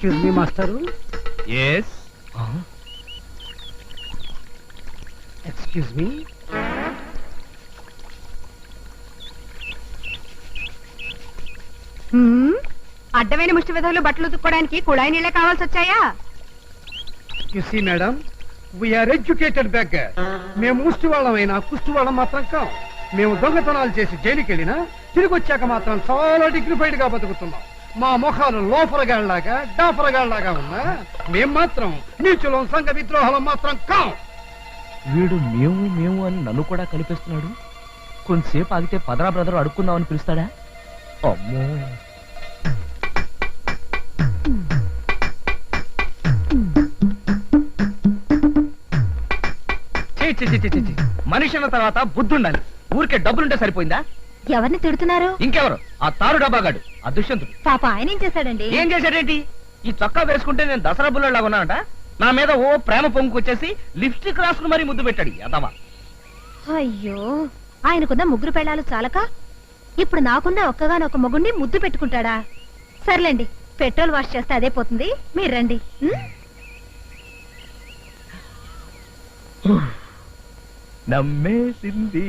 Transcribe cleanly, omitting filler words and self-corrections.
Excuse me master. Yes. Excuse me. అడ్డమైన ముష్టి విధాలు బట్టలు ఉతుక్కోవడానికి కుళాయి నీళ్ళే కావాల్సి వచ్చాయా? You see madam, we are educated beggar. మేము ముష్టి వాళ్ళమైనా కుష్టి వాళ్ళం మాత్రం కాం. మేము దొంగతనాలు చేసి జైలుకి వెళ్ళినా తిరిగి వచ్చాక మాత్రం చాలా డిగ్నిఫైడ్ గా బతుకుతున్నాం. మా ముఖాలు లోఫరగాళ్లాగా డాఫరగాళ్లాగా ఉన్నా మేం మాత్రం నీచులం, సంఘ విద్రోహాలం మాత్రం కాం. వీడు మేము మేము అని నన్ను కూడా కనిపిస్తున్నాడు. కొంతసేపు ఆగితే పదరా బ్రదర్ అడుక్కుందామని పిలుస్తాడా? అమ్మో. మనిషి అన్న తర్వాత బుద్ధుండాలి. ఊరికే డబ్బులుంటే సరిపోయిందా? ఎవరిని తిడుతున్నారు? ఇంకెవరు? ఆ తారు డబ్బాగాడు, ఆ దుష్యంతుడు. పాప ఆయన ఏం చేశాడండి? ఏం చేశాడేంటి? ఈ చొక్కా వేసుకుంటే నేను దసరా బుల్లలాగా ఉన్నానట. నా మీద ఓ ప్రేమ పొంగుకొచ్చేసి లిప్స్టిక్ రాసుకుని మరీ ముద్దు పెట్టాడు యదవ. అయ్యో, ఆయనకున్న ముగ్గురు పెళ్ళాలు చాలక ఇప్పుడు నాకున్న ఒక్కగానొక్క మొగుండి ముద్దు పెట్టుకుంటాడా? సర్లేండి, పెట్రోల్ వాష్ చేస్తే అదే పోతుంది. మీరు రండి. నమ్మేసింది.